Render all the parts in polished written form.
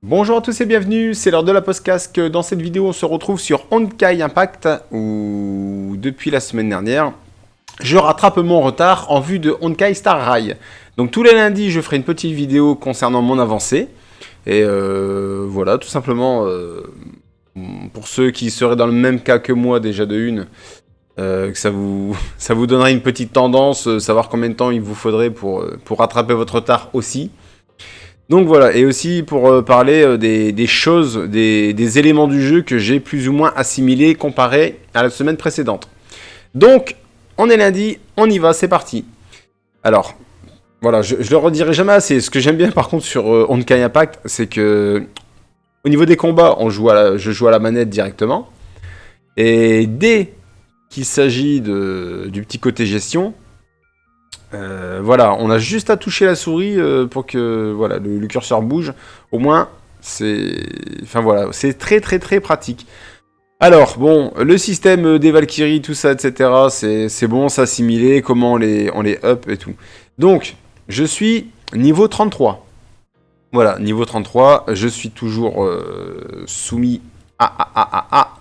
Bonjour à tous et bienvenue, c'est l'heure de la podcast. Dans cette vidéo, on se retrouve sur Honkai Impact, où depuis la semaine dernière, je rattrape mon retard en vue de Honkai Star Rail. Donc tous les lundis, je ferai une petite vidéo concernant mon avancée. Et voilà, tout simplement, pour ceux qui seraient dans le même cas que moi déjà de une, que ça vous donnerait une petite tendance, savoir combien de temps il vous faudrait pour rattraper votre retard aussi. Donc voilà, et aussi pour parler des choses, des éléments du jeu que j'ai plus ou moins assimilés comparé à la semaine précédente. Donc, on est lundi, on y va, c'est parti. Alors, voilà, je le redirai jamais assez. Ce que j'aime bien par contre sur Honkai Impact, c'est que au niveau des combats, je joue à la manette directement. Et dès qu'il s'agit du petit côté gestion, voilà, on a juste à toucher la souris pour que voilà, le curseur bouge. Au moins, enfin voilà, c'est très très très pratique. Alors, bon, le système des Valkyries, tout ça, etc., c'est bon, c'est assimilé, comment on les up et tout. Donc, je suis niveau 33. Voilà, niveau 33, je suis toujours soumis à.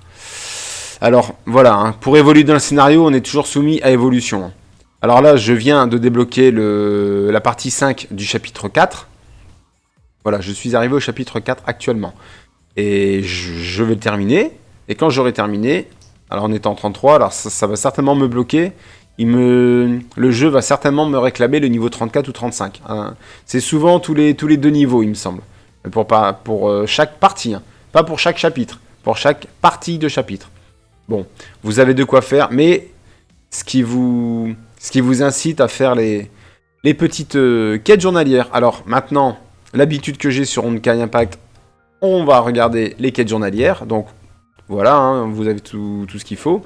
Alors, voilà, hein, pour évoluer dans le scénario, on est toujours soumis à évolution. Alors là, je viens de débloquer la partie 5 du chapitre 4. Voilà, je suis arrivé au chapitre 4 actuellement. Et je vais le terminer. Et quand j'aurai terminé, alors en étant 33, alors ça va certainement me bloquer. Le jeu va certainement me réclamer le niveau 34 ou 35. Hein. C'est souvent tous les deux niveaux, il me semble. Pour chaque partie, hein. Pas pour chaque chapitre. Pour chaque partie de chapitre. Bon, vous avez de quoi faire, mais ce qui vous incite à faire les petites quêtes journalières. Alors maintenant, l'habitude que j'ai sur Honkai Impact, on va regarder les quêtes journalières. Donc voilà, hein, vous avez tout ce qu'il faut.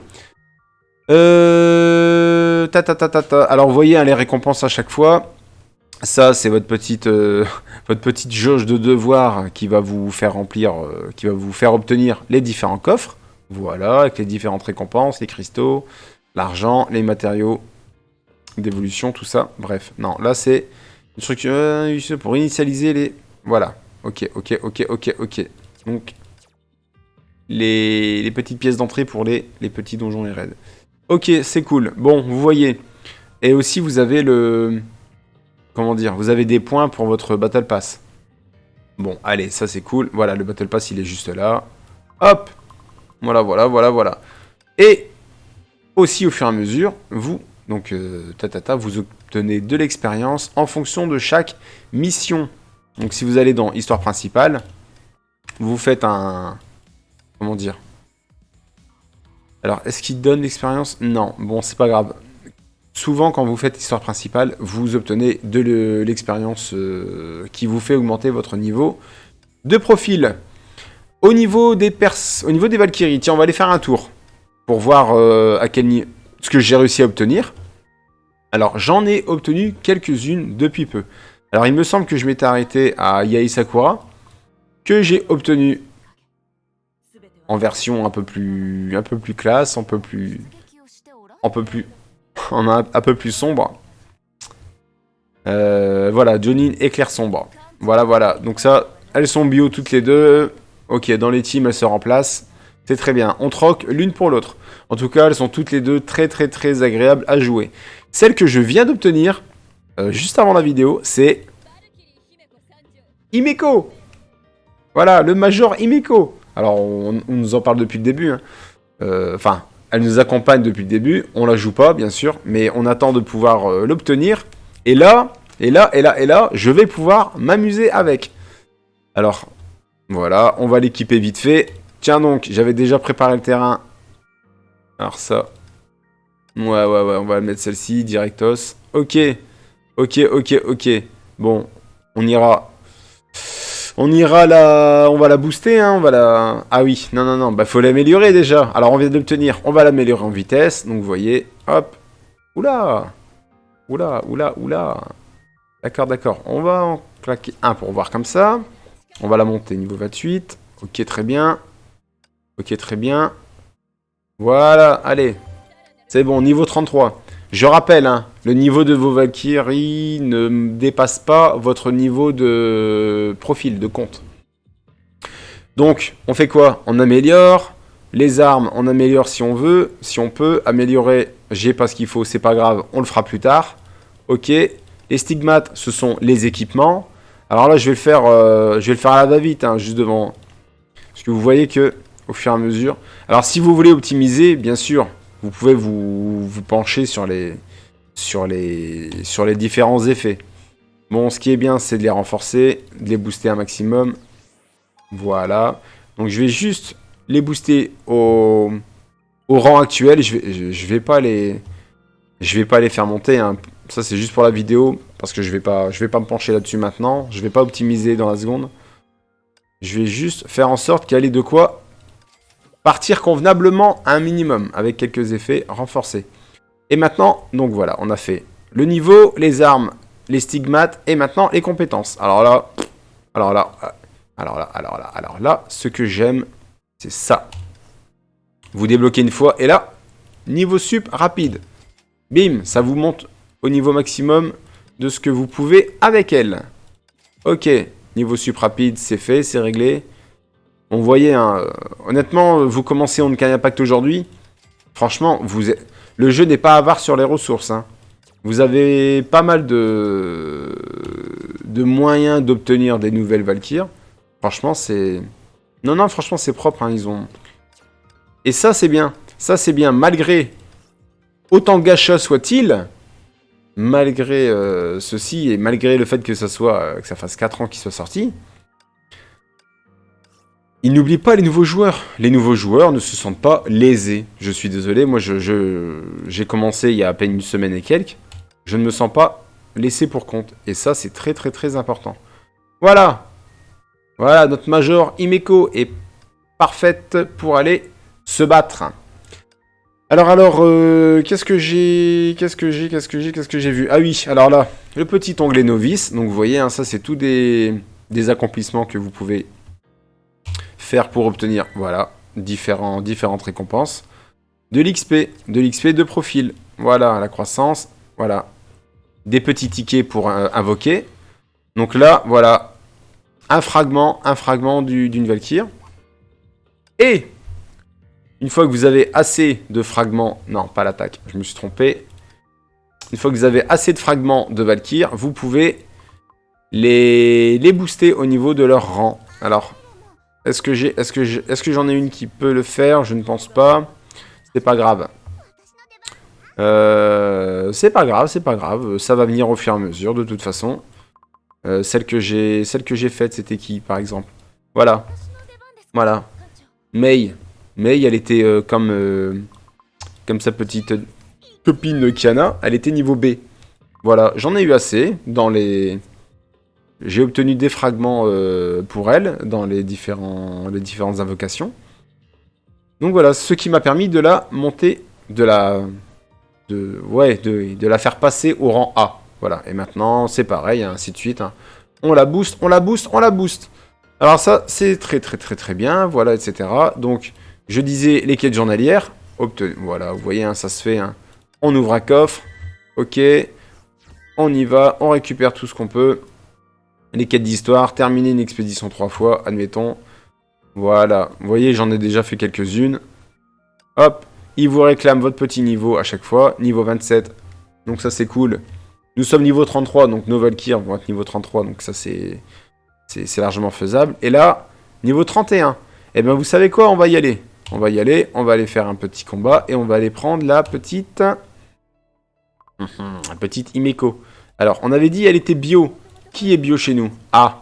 Alors vous voyez hein, les récompenses à chaque fois. Ça, c'est votre petite jauge de devoirs qui va vous faire remplir, qui va vous faire obtenir les différents coffres. Voilà, avec les différentes récompenses, les cristaux, l'argent, les matériaux d'évolution, tout ça. Bref, non, là c'est une structure pour initialiser les... Voilà, ok. Donc, les petites pièces d'entrée pour les petits donjons et raids. Ok, c'est cool. Bon, vous voyez. Et aussi, vous avez comment dire, vous avez des points pour votre Battle Pass. Bon, allez, ça c'est cool. Voilà, le Battle Pass, il est juste là. Hop. Voilà. Et aussi, au fur et à mesure, vous... Donc, vous obtenez de l'expérience en fonction de chaque mission. Donc, si vous allez dans Histoire principale, vous faites un... Comment dire? Alors, est-ce qu'il donne l'expérience? Non. Bon, c'est pas grave. Souvent, quand vous faites Histoire principale, vous obtenez de l'expérience qui vous fait augmenter votre niveau de profil. Au niveau des Valkyries, tiens, on va aller faire un tour pour voir à quel niveau... ce que j'ai réussi à obtenir. Alors, j'en ai obtenu quelques-unes depuis peu. Alors, il me semble que je m'étais arrêté à Yae Sakura, que j'ai obtenu en version un peu plus classe, un peu plus sombre. Voilà, Jonin éclair sombre. Voilà. Donc ça, elles sont bio toutes les deux. Ok, dans les teams, elles se remplacent. C'est très bien. On troque l'une pour l'autre. En tout cas, elles sont toutes les deux très agréables à jouer. Celle que je viens d'obtenir, juste avant la vidéo, c'est Himeko. Voilà, le Major Himeko. Alors, on nous en parle depuis le début. Enfin, elle nous accompagne depuis le début. On la joue pas, bien sûr, mais on attend de pouvoir l'obtenir. Et là, je vais pouvoir m'amuser avec. Alors, voilà, on va l'équiper vite fait. Tiens donc, j'avais déjà préparé le terrain. Alors ça... Ouais, on va mettre celle-ci, directos. Ok. Bon, on ira là... On va la booster, hein, on va la... Ah oui, non, bah faut l'améliorer déjà. Alors on vient de l'obtenir, on va l'améliorer en vitesse. Donc vous voyez, hop. Oula. D'accord. On va en claquer un pour voir comme ça. On va la monter niveau 28. Ok, très bien. Voilà, allez. C'est bon, niveau 33. Je rappelle, hein, le niveau de vos Valkyries ne dépasse pas votre niveau de profil, de compte. Donc, on fait quoi? On améliore. Les armes, on améliore si on veut. Si on peut améliorer, j'ai pas ce qu'il faut, c'est pas grave, on le fera plus tard. Ok. Les stigmates, ce sont les équipements. Alors là, je vais le faire à la va-vite, hein, juste devant. Parce que vous voyez que, au fur et à mesure... Alors, si vous voulez optimiser, bien sûr, vous pouvez vous pencher sur les différents effets. Bon, ce qui est bien, c'est de les renforcer, de les booster un maximum. Voilà. Donc, je vais juste les booster au rang actuel. Je vais pas les faire monter, hein. Ça, c'est juste pour la vidéo, parce que je vais pas me pencher là-dessus maintenant. Je vais pas optimiser dans la seconde. Je vais juste faire en sorte qu'elle ait de quoi partir convenablement à un minimum, avec quelques effets renforcés. Et maintenant, donc voilà, on a fait le niveau, les armes, les stigmates, et maintenant les compétences. Alors là, ce que j'aime, c'est ça. Vous débloquez une fois, et là, niveau sup rapide. Bim, ça vous monte au niveau maximum de ce que vous pouvez avec elle. Ok, niveau sup rapide, c'est fait, c'est réglé. On voyait, hein, honnêtement, vous commencez Honkai Impact aujourd'hui. Franchement, le jeu n'est pas avare sur les ressources, hein. Vous avez pas mal de moyens d'obtenir des nouvelles Valkyries. Franchement, c'est... Non, franchement, c'est propre, hein, ils ont... Et ça, c'est bien. Ça, c'est bien. Malgré autant gâcheux soit-il, malgré ceci, et malgré le fait que ça fasse 4 ans qu'il soit sorti, il n'oublie pas les nouveaux joueurs. Les nouveaux joueurs ne se sentent pas lésés. Je suis désolé, moi, j'ai commencé il y a à peine une semaine et quelques. Je ne me sens pas laissé pour compte. Et ça, c'est très, très, très important. Voilà. Voilà, notre Major Himeko est parfaite pour aller se battre. Alors, qu'est-ce que j'ai vu? Ah oui, alors là, le petit onglet novice. Donc, vous voyez, hein, ça, c'est tout des accomplissements que vous pouvez faire pour obtenir, voilà, différentes récompenses. De l'XP de profil. Voilà, la croissance. Voilà. Des petits tickets pour invoquer. Donc là, voilà, un fragment d'une Valkyrie. Et une fois que vous avez assez de fragments... Non, pas l'attaque, je me suis trompé. Une fois que vous avez assez de fragments de Valkyrie, vous pouvez les booster au niveau de leur rang. Alors, est-ce que j'en ai une qui peut le faire? Je ne pense pas. C'est pas grave. C'est pas grave. Ça va venir au fur et à mesure, de toute façon. Celle que j'ai faite, c'était qui, par exemple? Voilà. Mei, elle était comme sa petite copine Kiana. Elle était niveau B. Voilà, j'en ai eu assez dans les... J'ai obtenu des fragments pour elle dans les différentes invocations. Donc voilà, ce qui m'a permis de la monter, de la faire passer au rang A. Voilà, et maintenant c'est pareil, hein, ainsi de suite. Hein. On la booste. Alors ça, c'est très bien, voilà, etc. Donc, je disais les quêtes journalières. Voilà, vous voyez, hein, ça se fait. Hein. On ouvre un coffre. Ok. On y va, on récupère tout ce qu'on peut. Les quêtes d'histoire, terminer une expédition 3 fois, admettons. Voilà, vous voyez, j'en ai déjà fait quelques-unes. Hop, il vous réclame votre petit niveau à chaque fois. Niveau 27, donc ça c'est cool. Nous sommes niveau 33, donc nos Valkyries vont être niveau 33, donc ça c'est largement faisable. Et là, niveau 31, eh bien vous savez quoi, on va y aller. On va aller faire un petit combat et on va aller prendre la petite Himeko. Alors, on avait dit elle était bio. Qui est bio chez nous? Ah,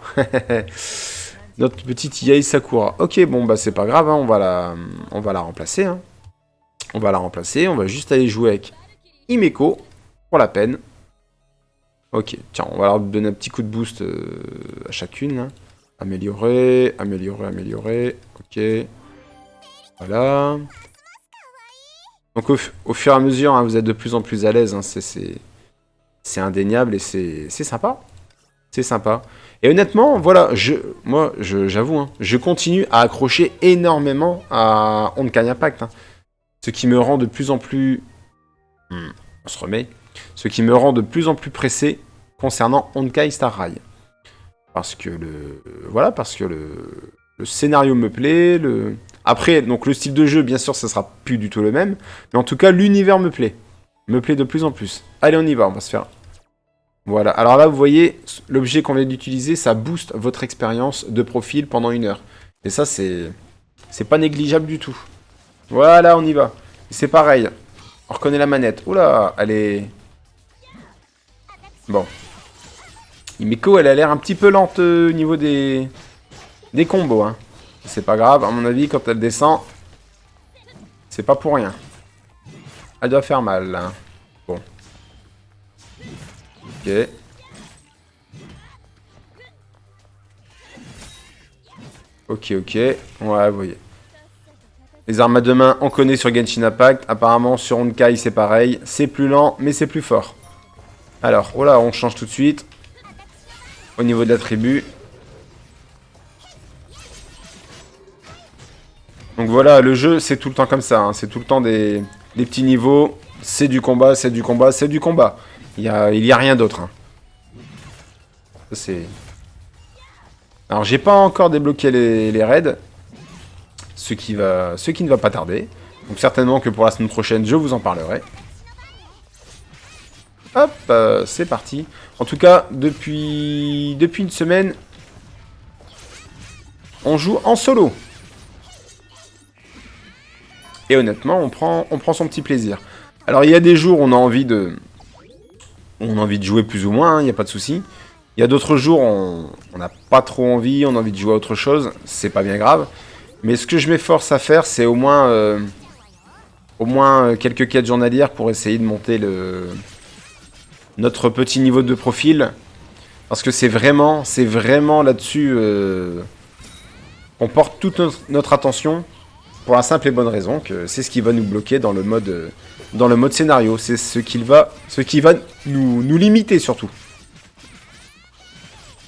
notre petite Yae Sakura. Ok, bon, bah c'est pas grave, hein, on va la remplacer. Hein. On va juste aller jouer avec Himeko, pour la peine. Ok, tiens, on va leur donner un petit coup de boost à chacune. Hein. Améliorer. Ok. Voilà. Donc au fur et à mesure, hein, vous êtes de plus en plus à l'aise. Hein, c'est indéniable et c'est sympa. C'est sympa. Et honnêtement, voilà, j'avoue, hein, je continue à accrocher énormément à Honkai Impact. Hein, ce qui me rend de plus en plus... on se remet. Ce qui me rend de plus en plus pressé concernant Honkai Star Rail. Parce que Le scénario me plaît. Après, donc le style de jeu, bien sûr, ça sera plus du tout le même. Mais en tout cas, l'univers me plaît. Me plaît de plus en plus. Allez, on y va, on va se faire... Voilà, alors là, vous voyez, l'objet qu'on vient d'utiliser, ça booste votre expérience de profil pendant 1 heure. Et ça, c'est pas négligeable du tout. Voilà, on y va. C'est pareil. On reconnaît la manette. Oula, elle est... Bon. Himeko, elle a l'air un petit peu lente au niveau des combos. Hein. C'est pas grave, à mon avis, quand elle descend, c'est pas pour rien. Elle doit faire mal. Hein. Bon. Ok. Ok, ok. Ouais, vous voyez. Les armes à deux mains, on connaît sur Genshin Impact. Apparemment, sur Honkai, c'est pareil. C'est plus lent, mais c'est plus fort. Alors, oh là, on change tout de suite. Au niveau de l'attribut. Donc voilà, le jeu, c'est tout le temps comme ça. Hein. C'est tout le temps des petits niveaux. C'est du combat, c'est du combat, c'est du combat. Il y a rien d'autre. Hein. C'est... Alors, j'ai pas encore débloqué les raids. Ce qui ne va pas tarder. Donc certainement que pour la semaine prochaine, je vous en parlerai. Hop, c'est parti. En tout cas, depuis une semaine, on joue en solo. Et honnêtement, on prend son petit plaisir. Alors il y a des jours où on a envie de jouer plus ou moins, il n'y a pas de souci. Il y a d'autres jours où on n'a pas trop envie, on a envie de jouer à autre chose, c'est pas bien grave. Mais ce que je m'efforce à faire, c'est au moins quelques quêtes journalières pour essayer de monter notre petit niveau de profil. Parce que c'est vraiment là-dessus qu'on porte toute notre attention. Pour la simple et bonne raison que c'est ce qui va nous bloquer dans le mode scénario. C'est ce qui va nous limiter surtout.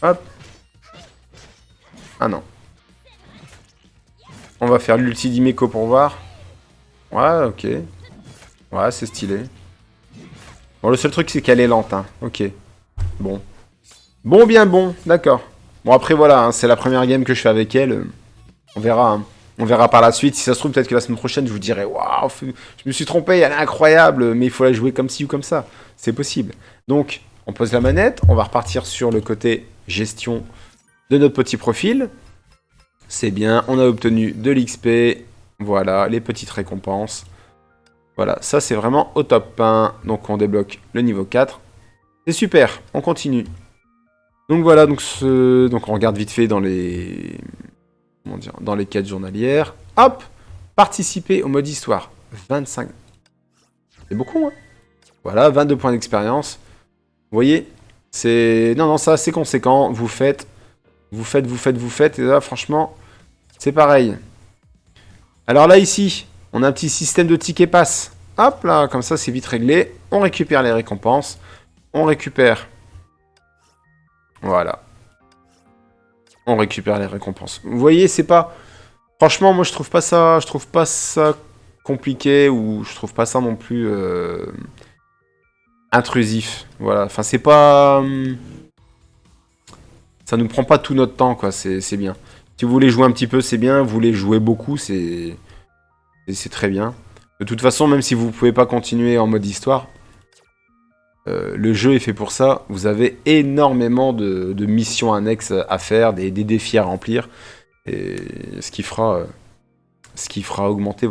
Hop. Ah non. On va faire l'ulti d'Himeko pour voir. Ouais, ok. Ouais, c'est stylé. Bon, le seul truc, c'est qu'elle est lente. Hein. Ok. Bon. Bon, bien bon. D'accord. Bon, après, voilà. Hein, c'est la première game que je fais avec elle. On verra. Hein. On verra par la suite. Si ça se trouve, peut-être que la semaine prochaine, je vous dirai waouh, je me suis trompé, elle est incroyable, mais il faut la jouer comme ci ou comme ça. C'est possible. Donc, on pose la manette. On va repartir sur le côté gestion de notre petit profil. C'est bien. On a obtenu de l'XP. Voilà, les petites récompenses. Voilà, ça, c'est vraiment au top 1. Donc, on débloque le niveau 4. C'est super. On continue. Donc, voilà. Donc on regarde vite fait dans les... dans les quêtes journalières. Hop, participer au mode histoire. 25. C'est beaucoup, hein. Voilà, 22 points d'expérience. Vous voyez, c'est... Non, ça, c'est conséquent. Vous faites. Et là, franchement, c'est pareil. Alors là, ici, on a un petit système de tickets pass. Hop, là, comme ça, c'est vite réglé. On récupère les récompenses. On récupère... Voilà. On récupère les récompenses. Vous voyez, c'est pas... Franchement, moi, je trouve pas ça compliqué ou je trouve pas ça non plus intrusif. Voilà. Enfin, c'est pas... Ça nous prend pas tout notre temps, quoi. C'est bien. Si vous voulez jouer un petit peu, c'est bien. Vous voulez jouer beaucoup, c'est très bien. De toute façon, même si vous pouvez pas continuer en mode histoire, le jeu est fait pour ça. Vous avez énormément de missions annexes à faire, des défis à remplir, et ce qui fera augmenter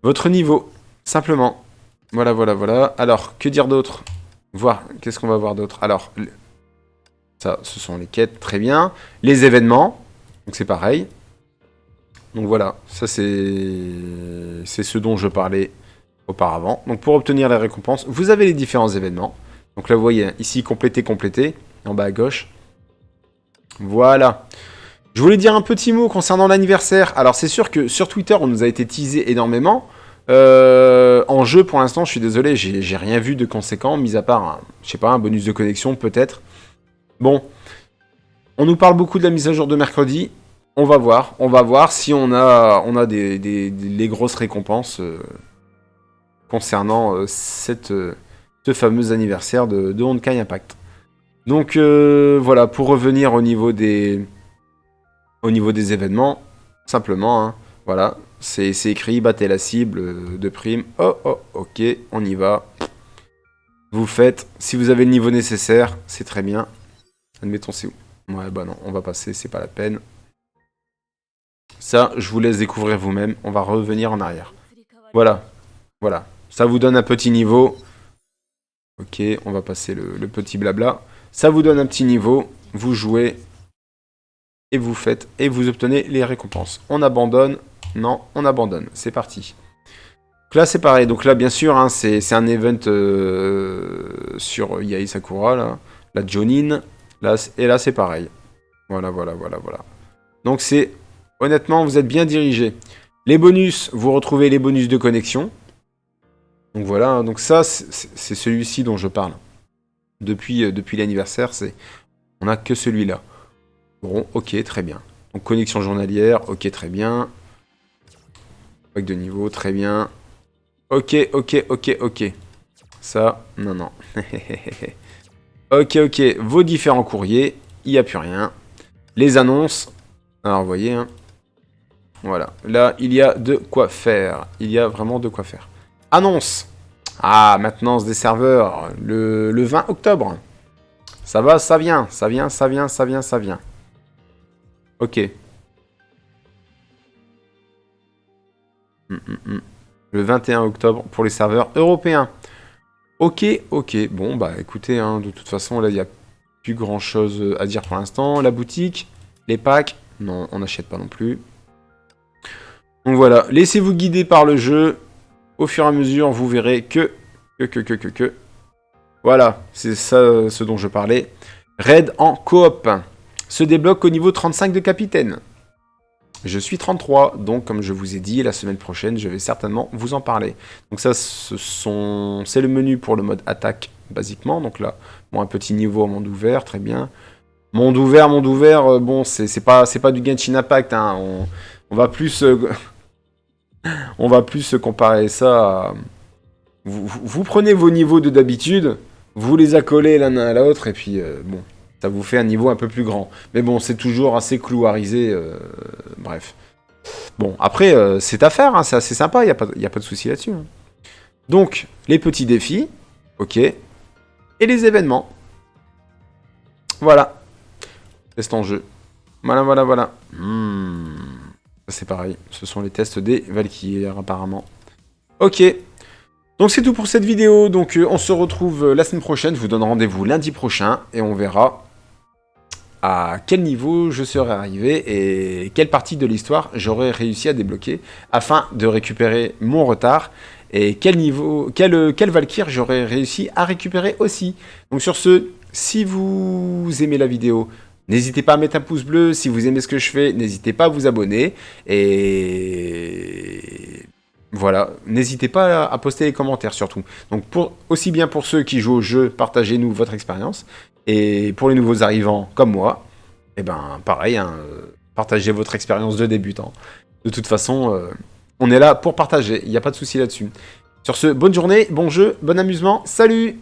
votre niveau, simplement. Voilà. Alors, que dire d'autre? Qu'est-ce qu'on va voir d'autre? Alors, ça, ce sont les quêtes, très bien. Les événements, donc c'est pareil. Donc voilà, ça c'est ce dont je parlais auparavant. Donc pour obtenir les récompenses, vous avez les différents événements. Donc là vous voyez, ici compléter, en bas à gauche. Voilà. Je voulais dire un petit mot concernant l'anniversaire. Alors c'est sûr que sur Twitter on nous a été teasé énormément. En jeu pour l'instant je suis désolé, j'ai rien vu de conséquent, mis à part je sais pas, un bonus de connexion peut-être. Bon, on nous parle beaucoup de la mise à jour de mercredi. On va voir si on a des grosses récompenses concernant ce fameux anniversaire de Honkai Impact. Donc voilà, pour revenir au niveau des au niveau des événements, simplement, hein, voilà, c'est écrit, battez la cible de prime. Oh, oh, ok, on y va. Vous faites, si vous avez le niveau nécessaire, c'est très bien. Admettons, c'est où? Ouais, bah non, on va passer, c'est pas la peine. Ça, je vous laisse découvrir vous-même. On va revenir en arrière. Voilà, voilà. Ça vous donne un petit niveau. Ok, on va passer le petit blabla. Ça vous donne un petit niveau. Vous jouez. Et vous faites. Et vous obtenez les récompenses. On abandonne. Non, on abandonne. C'est parti. Donc là, c'est pareil. Donc là, bien sûr, hein, c'est un event sur Yae Sakura. Là. La Jonin. Là, et là, c'est pareil. Voilà, voilà, voilà, voilà. Donc c'est... Honnêtement, vous êtes bien dirigé. Les bonus, vous retrouvez les bonus de connexion. Donc voilà, donc ça, c'est celui-ci dont je parle. Depuis l'anniversaire, on n'a que celui-là. Bon, ok, très bien. Donc connexion journalière, ok, très bien. Pack de niveau, très bien. Ok, ok, ok, ok. Ça, non, non. Ok, ok, vos différents courriers, il n'y a plus rien. Les annonces, alors vous voyez, hein. Voilà, là, il y a de quoi faire. Il y a vraiment de quoi faire. Annonce. Ah, maintenance des serveurs, le 20 octobre. Ça va, ça vient, ça vient, ça vient, ça vient, ça vient. Ok. Le 21 octobre pour les serveurs européens. Ok, ok. Bon, bah écoutez, hein, de toute façon, là, il n'y a plus grand-chose à dire pour l'instant. La boutique, les packs, non, on n'achète pas non plus. Donc voilà, laissez-vous guider par le jeu. Au fur et à mesure, vous verrez que. Voilà, c'est ça ce dont je parlais. Raid en coop. Se débloque au niveau 35 de capitaine. Je suis 33, donc comme je vous ai dit, la semaine prochaine, je vais certainement vous en parler. Donc ça, c'est le menu pour le mode attaque, basiquement. Donc là, bon, un petit niveau en monde ouvert, très bien. Monde ouvert, bon, c'est pas du Genshin Impact, hein. On va plus... on va plus se comparer ça à... Vous prenez vos niveaux de d'habitude, vous les accolez l'un à l'autre, et puis, bon, ça vous fait un niveau un peu plus grand. Mais bon, c'est toujours assez clouarisé, bref. Bon, après, c'est à faire, hein, c'est assez sympa, il n'y a pas de souci là-dessus. Hein. Donc, les petits défis, ok, et les événements. Voilà. Test en jeu. Voilà, voilà, voilà. C'est pareil, ce sont les tests des Valkyries, apparemment. Ok. Donc c'est tout pour cette vidéo, donc on se retrouve la semaine prochaine, je vous donne rendez-vous lundi prochain, et on verra à quel niveau je serai arrivé, et quelle partie de l'histoire j'aurai réussi à débloquer, afin de récupérer mon retard, et quel Valkyrie j'aurai réussi à récupérer aussi. Donc sur ce, si vous aimez la vidéo, n'hésitez pas à mettre un pouce bleu, si vous aimez ce que je fais, n'hésitez pas à vous abonner, et... Voilà, n'hésitez pas à poster les commentaires surtout. Donc aussi bien pour ceux qui jouent au jeu, partagez-nous votre expérience. Et pour les nouveaux arrivants comme moi, eh ben pareil, hein, partagez votre expérience de débutant. De toute façon, on est là pour partager, il n'y a pas de souci là-dessus. Sur ce, bonne journée, bon jeu, bon amusement, salut!